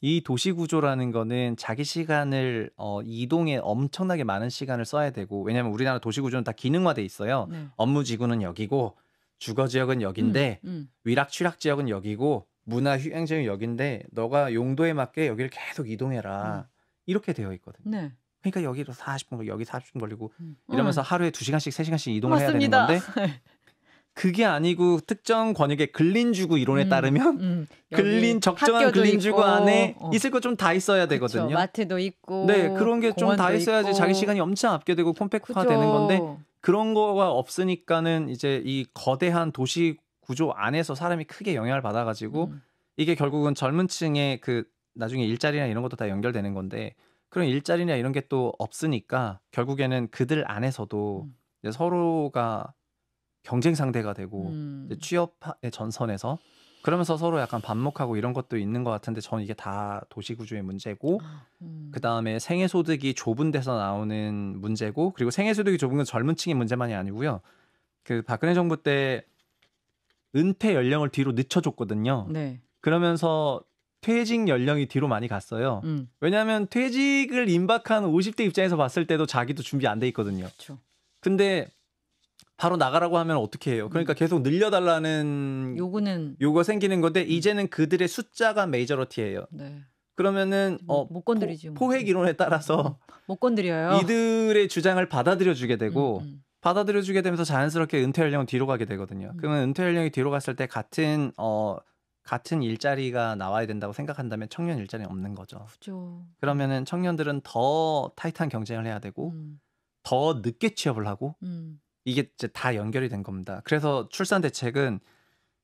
이 도시 구조라는 거는 자기 시간을 이동에 엄청나게 많은 시간을 써야 되고 왜냐하면 우리나라 도시 구조는 다 기능화돼 있어요. 업무 지구는 여기고 주거 지역은 여긴데 위락 취락 지역은 여기고 문화 휴양 지역은 여긴데 너가 용도에 맞게 여기를 계속 이동해라 이렇게 되어 있거든요. 네. 그러니까 여기로 40분 걸리고 여기 40분 걸리고 이러면서 하루에 2시간씩 3시간씩 이동을 맞습니다. 해야 되는 건데 그게 아니고 특정 권역의 근린주구 이론에 따르면 적정한 근린주구 안에 있을 거 좀 다 있어야 되거든요. 그쵸, 마트도 있고 네, 그런 게 좀 다 있어야지 있고. 자기 시간이 엄청 압게되고 콤팩트화되는 건데 그런 거가 없으니까는 이제 이 거대한 도시 구조 안에서 사람이 크게 영향을 받아가지고 이게 결국은 젊은 층의 그 나중에 일자리나 이런 것도 다 연결되는 건데 그런 일자리나 이런 게 또 없으니까 결국에는 그들 안에서도 이제 서로가 경쟁 상대가 되고 이제 취업의 전선에서 그러면서 서로 약간 반목하고 이런 것도 있는 것 같은데 저는 이게 다 도시구조의 문제고 그 다음에 생애소득이 좁은 데서 나오는 문제고 그리고 생애소득이 좁은 건 젊은 층의 문제만이 아니고요. 그 박근혜 정부 때 은퇴 연령을 뒤로 늦춰줬거든요. 네. 그러면서 퇴직 연령이 뒤로 많이 갔어요. 왜냐하면 퇴직을 임박한 50대 입장에서 봤을 때도 자기도 준비 안 돼 있거든요. 그쵸. 근데 바로 나가라고 하면 어떻게 해요? 그러니까 계속 늘려달라는 요구가 생기는 건데 이제는 그들의 숫자가 메이저리티예요. 네. 그러면은 못 건드리지. 포획 이론에 따라서 못 건드려요. 이들의 주장을 받아들여주게 되고 받아들여주게 되면서 자연스럽게 은퇴 연령은 뒤로 가게 되거든요. 그러면 은퇴 연령이 뒤로 갔을 때 같은 일자리가 나와야 된다고 생각한다면 청년 일자리는 없는 거죠. 그죠. 그러면은 청년들은 더 타이트한 경쟁을 해야 되고 더 늦게 취업을 하고 이게 이제 다 연결이 된 겁니다. 그래서 출산 대책은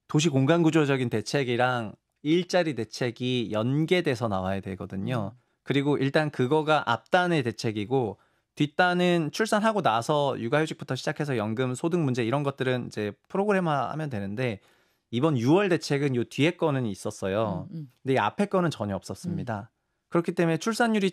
도시 공간 구조적인 대책이랑 일자리 대책이 연계돼서 나와야 되거든요. 그리고 일단 그거가 앞단의 대책이고 뒷단은 출산하고 나서 육아휴직부터 시작해서 연금, 소득 문제 이런 것들은 이제 프로그램화하면 되는데 이번 6월 대책은 요 뒤에 거는 있었어요. 근데 이 앞에 거는 전혀 없었습니다. 그렇기 때문에 출산율이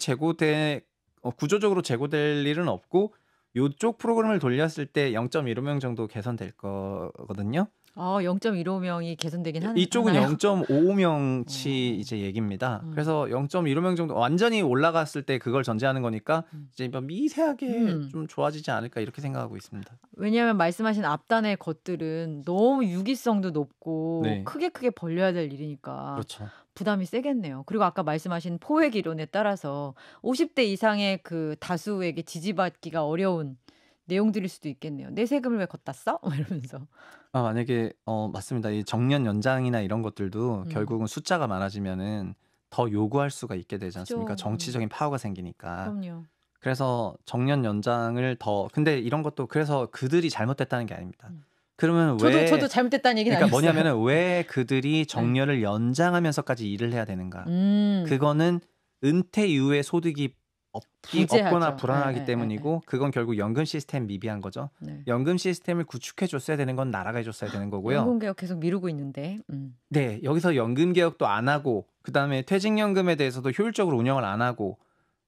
구조적으로 제고될 일은 없고 요쪽 프로그램을 돌렸을 때 0.15명 정도 개선될 거거든요. 0.15명이 개선되긴 하나요? 이쪽은 0.55명치 이제 얘기입니다. 그래서 0.15명 정도 완전히 올라갔을 때 그걸 전제하는 거니까 이제 미세하게 좀 좋아지지 않을까 이렇게 생각하고 있습니다. 왜냐하면 말씀하신 앞단의 것들은 너무 유기성도 높고 네. 크게 벌려야 될 일이니까 그렇죠. 부담이 세겠네요. 그리고 아까 말씀하신 포획 이론에 따라서 50대 이상의 그 다수에게 지지받기가 어려운 내용들일 수도 있겠네요. 내 세금을 왜 걷다 써? 이러면서. 만약에 맞습니다. 이 정년 연장이나 이런 것들도 결국은 숫자가 많아지면은 더 요구할 수가 있게 되지 않습니까? 그죠. 정치적인 파워가 생기니까. 그럼요. 그래서 정년 연장을 근데 이런 것도 그래서 그들이 잘못됐다는 게 아닙니다. 그러면 왜 저도 잘못됐다는 얘기는 그러니까 아니었어요. 뭐냐면은 왜 그들이 정년을 연장하면서까지 일을 해야 되는가? 그거는 은퇴 이후에 소득이 없거나 불안하기 때문이고 그건 결국 연금 시스템 미비한 거죠. 네. 연금 시스템을 구축해 줬어야 되는 건 나라가 해줬어야 되는 거고요. 연금 개혁 계속 미루고 있는데. 네, 여기서 연금 개혁도 안 하고 그다음에 퇴직연금에 대해서도 효율적으로 운영을 안 하고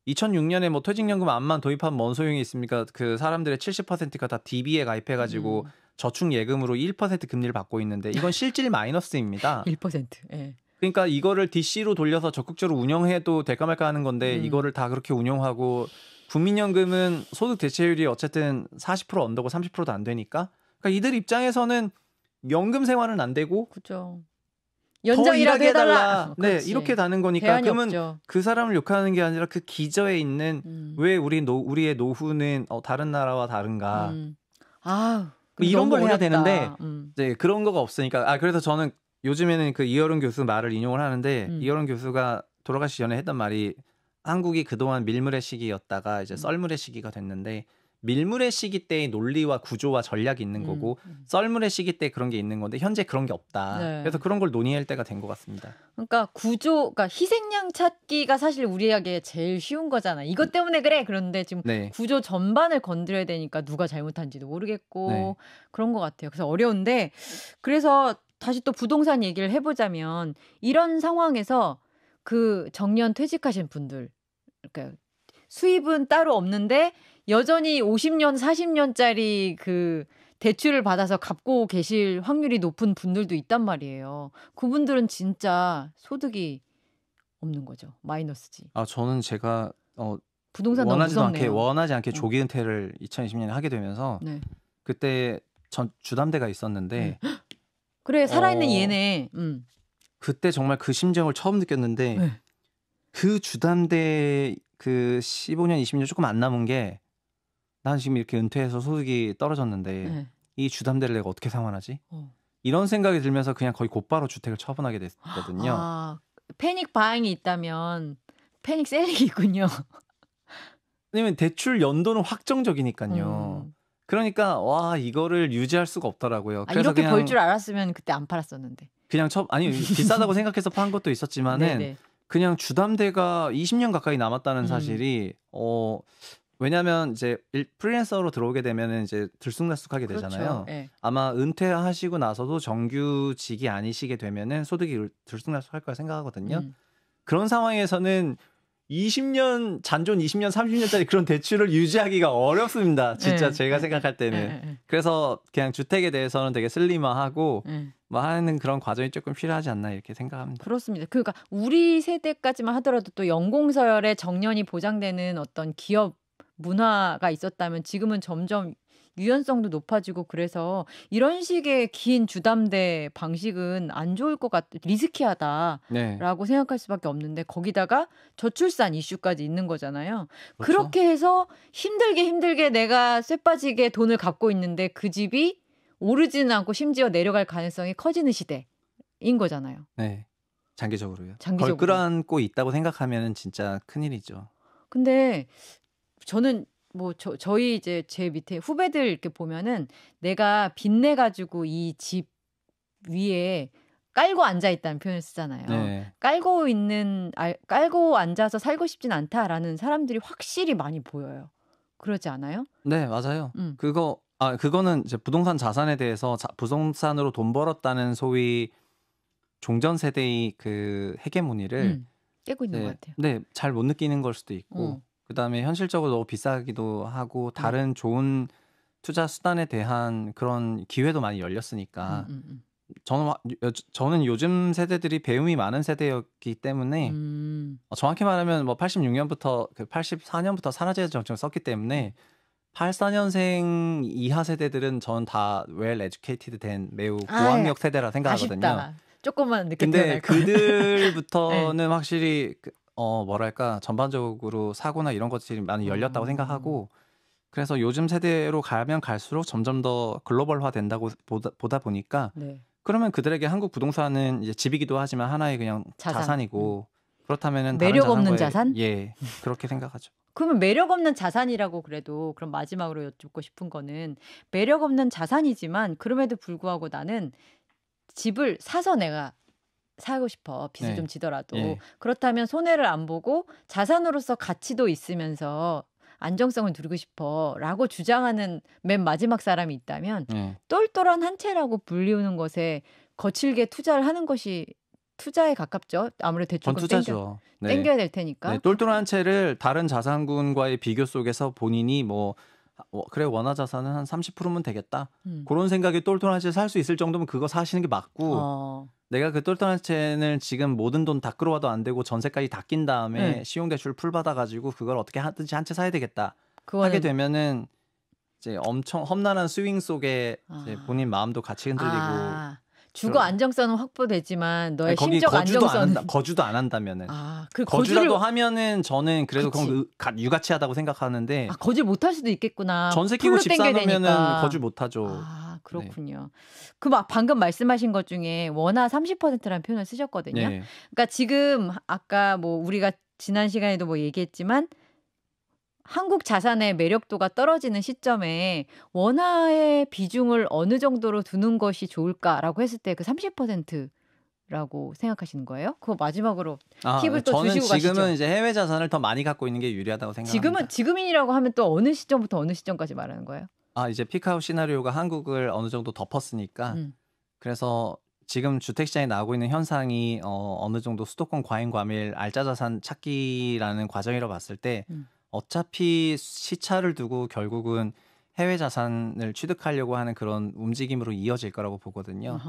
2006년에 뭐 퇴직연금 암만 도입하면 뭔 소용이 있습니까? 그 사람들의 70%가 다 DB에 가입해가지고 저축예금으로 1% 금리를 받고 있는데 이건 실질 마이너스입니다. 1%. 예. 그러니까 이거를 DC로 돌려서 적극적으로 운영해도 될까 말까 하는 건데 이거를 다 그렇게 운영하고 국민연금은 소득 대체율이 어쨌든 40% 언더고 30%도 안 되니까 그러니까 이들 입장에서는 연금 생활은 안 되고 그렇죠. 연장이라도 해달라. 네, 이렇게 다는 거니까 그러면 없죠. 그 사람을 욕하는 게 아니라 그 기저에 있는 왜 우리의 노후는 다른 나라와 다른가 이런 걸 해야 되는데 이제 그런 거가 없으니까 그래서 저는 요즘에는 그 이어른 교수 말을 인용을 하는데 이어른 교수가 돌아가시기 전에 했던 말이 한국이 그동안 밀물의 시기였다가 이제 썰물의 시기가 됐는데 밀물의 시기 때의 논리와 구조와 전략이 있는 거고 썰물의 시기 때 그런 게 있는 건데 현재 그런 게 없다. 네. 그래서 그런 걸 논의할 때가 된 것 같습니다. 그러니까 그러니까 희생양 찾기가 사실 우리에게 제일 쉬운 거잖아. 이것 때문에 그래. 그런데 지금 네. 구조 전반을 건드려야 되니까 누가 잘못한지도 모르겠고 네. 그런 것 같아요. 그래서 어려운데 그래서 다시 또 부동산 얘기를 해보자면 이런 상황에서 그 정년 퇴직하신 분들 그러니까 수입은 따로 없는데 여전히 50년, 40년짜리 그 대출을 받아서 갚고 계실 확률이 높은 분들도 있단 말이에요. 그분들은 진짜 소득이 없는 거죠. 마이너스지. 저는 제가 부동산 너무 무섭네요. 원하지 않게 조기 은퇴를 2020년에 하게 되면서 네. 그때 전 주담대가 있었는데 그래 살아있는 얘네. 그때 정말 그 심정을 처음 느꼈는데 네. 그 주담대 그 15년, 20년 조금 안 남은 게 난 지금 이렇게 은퇴해서 소득이 떨어졌는데 이 주담대를 내가 어떻게 상환하지? 이런 생각이 들면서 그냥 거의 곧바로 주택을 처분하게 됐거든요. 아, 패닉 바잉이 있다면 패닉 셀링이 있군요. 왜냐면 대출 연도는 확정적이니까요. 그러니까 와 이거를 유지할 수가 없더라고요. 그래서 이렇게 벌 줄 알았으면 그때 안 팔았었는데. 그냥 아니 비싸다고 생각해서 판 것도 있었지만은 그냥 주담대가 20년 가까이 남았다는 사실이 왜냐하면 이제 프리랜서로 들어오게 되면은 이제 들쑥날쑥하게 되잖아요. 그렇죠. 아마 은퇴하시고 나서도 정규직이 아니시게 되면은 소득이 들쑥날쑥할 거라 생각하거든요. 그런 상황에서는 20년 잔존 20년 30년짜리 그런 대출을 유지하기가 어렵습니다. 진짜 제가 생각할 때는. 그래서 그냥 주택에 대해서는 되게 슬림화하고 뭐 하는 그런 과정이 조금 필요하지 않나 이렇게 생각합니다. 그렇습니다. 그러니까 우리 세대까지만 하더라도 또 연공서열에 정년이 보장되는 어떤 기업 문화가 있었다면 지금은 점점 유연성도 높아지고 그래서 이런 식의 긴 주담대 방식은 안 좋을 것 리스키하다라고 생각할 수밖에 없는데 거기다가 저출산 이슈까지 있는 거잖아요. 그렇죠. 그렇게 해서 힘들게 내가 쇠 빠지게 돈을 갚고 있는데 그 집이 오르지는 않고 심지어 내려갈 가능성이 커지는 시대인 거잖아요. 네, 장기적으로요. 걸 끌어안고 있다고 생각하면 진짜 큰일이죠. 근데 저는 뭐 저희 이제 제 밑에 후배들 이렇게 보면은 내가 빚내 가지고 이 집 위에 깔고 앉아 있다는 표현을 쓰잖아요. 네. 깔고 앉아서 살고 싶진 않다라는 사람들이 확실히 많이 보여요. 그러지 않아요? 네, 맞아요. 그거는 이제 부동산 자산에 대해서 부동산으로 돈 벌었다는 소위 종전 세대의 그 헤게모니를 깨고 있는 것 같아요. 네, 잘 못 느끼는 걸 수도 있고. 그다음에 현실적으로 너무 비싸기도 하고 다른 좋은 투자 수단에 대한 그런 기회도 많이 열렸으니까 저는 요즘 세대들이 배움이 많은 세대였기 때문에 정확히 말하면 뭐 86년부터 84년부터 산화제 정책을 썼기 때문에 84년생 이하 세대들은 전 다 well educated 된 매우 고학력 세대라 생각하거든요. 아쉽다. 조금만 늦게 근데 그들부터는 확실히 뭐랄까 전반적으로 사고나 이런 것들이 많이 열렸다고 생각하고 그래서 요즘 세대로 가면 갈수록 점점 더 글로벌화 된다고 보다 보니까 그러면 그들에게 한국 부동산은 이제 집이기도 하지만 하나의 그냥 자산이고 그렇다면은 매력 없는 자산? 예, 그렇게 생각하죠. 그러면 매력 없는 자산이라고 그래도 그럼 마지막으로 여쭙고 싶은 거는 매력 없는 자산이지만 그럼에도 불구하고 나는 집을 사서 내가 살고 싶어. 빚을 좀 지더라도. 그렇다면 손해를 안 보고 자산으로서 가치도 있으면서 안정성을 누리고 싶어 라고 주장하는 맨 마지막 사람이 있다면 똘똘한 한 채라고 불리우는 것에 거칠게 투자를 하는 것이 투자에 가깝죠. 아무래도 대출금 땡겨야 될 테니까. 똘똘한 한 채를 다른 자산군과의 비교 속에서 본인이 그래 원화 자산은 한 30%면 되겠다. 그런 생각에 똘똘한 채 살 수 있을 정도면 그거 사시는 게 맞고 내가 그 똘똘한 채는 지금 모든 돈 다 끌어와도 안 되고 전세까지 다 낀 다음에 신용대출 풀 받아가지고 그걸 어떻게 하든지 한 채 사야 되겠다 하게 되면은 이제 엄청 험난한 스윙 속에 이제 본인 마음도 같이 흔들리고 주거 안정성은 확보되지만 너의 심적 안정성은 거주도 안 한다면은 그 거주라도 하면은 저는 그래도 그건 유가치하다고 생각하는데 거주 못할 수도 있겠구나. 전세 끼고 집 사놓으면은 거주 못하죠. 그렇군요. 그 방금 말씀하신 것 중에 원화 30%라는 표현을 쓰셨거든요. 그러니까 지금 아까 뭐 우리가 지난 시간에도 뭐 얘기했지만 한국 자산의 매력도가 떨어지는 시점에 원화의 비중을 어느 정도로 두는 것이 좋을까라고 했을 때 그 30%라고 생각하시는 거예요? 그거 마지막으로 팁을 또 저는 주시고 가시죠. 지금은 이제 해외 자산을 더 많이 갖고 있는 게 유리하다고 생각합니다. 지금이라고 하면 또 어느 시점부터 어느 시점까지 말하는 거예요? 이제 피크아웃 시나리오가 한국을 어느 정도 덮었으니까 그래서 지금 주택시장에 나오고 있는 현상이 어느 정도 수도권 과잉 과밀 알짜 자산 찾기라는 과정이라고 봤을 때 어차피 시차를 두고 결국은 해외 자산을 취득하려고 하는 그런 움직임으로 이어질 거라고 보거든요.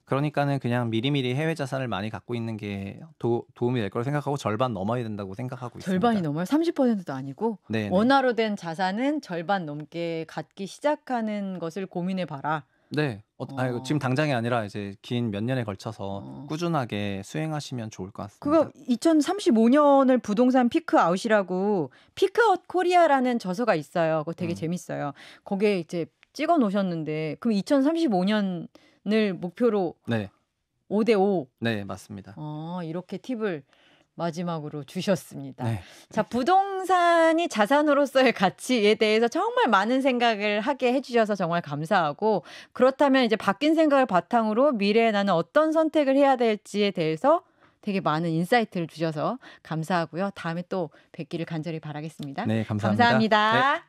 그러니까는 그냥 미리미리 해외 자산을 많이 갖고 있는 게 도움이 될 거라고 생각하고 절반 넘어야 된다고 생각하고 있습니다. 절반이 넘어요? 30%도 아니고? 네. 원화로 된 자산은 절반 넘게 갖기 시작하는 것을 고민해 봐라. 네. 지금 당장이 아니라 이제 긴 몇 년에 걸쳐서 꾸준하게 수행하시면 좋을 것 같습니다. 그거 2035년을 부동산 피크아웃이라고 피크아웃 코리아라는 저서가 있어요. 그거 되게 재밌어요. 거기에 이제 찍어 놓으셨는데 그럼 2035년을 목표로 네. 5대5. 네, 맞습니다. 이렇게 팁을 마지막으로 주셨습니다. 네. 자, 부동산이 자산으로서의 가치에 대해서 정말 많은 생각을 하게 해주셔서 정말 감사하고, 그렇다면 이제 바뀐 생각을 바탕으로 미래에 나는 어떤 선택을 해야 될지에 대해서 되게 많은 인사이트를 주셔서 감사하고요. 다음에 또 뵙기를 간절히 바라겠습니다. 네, 감사합니다. 감사합니다. 네.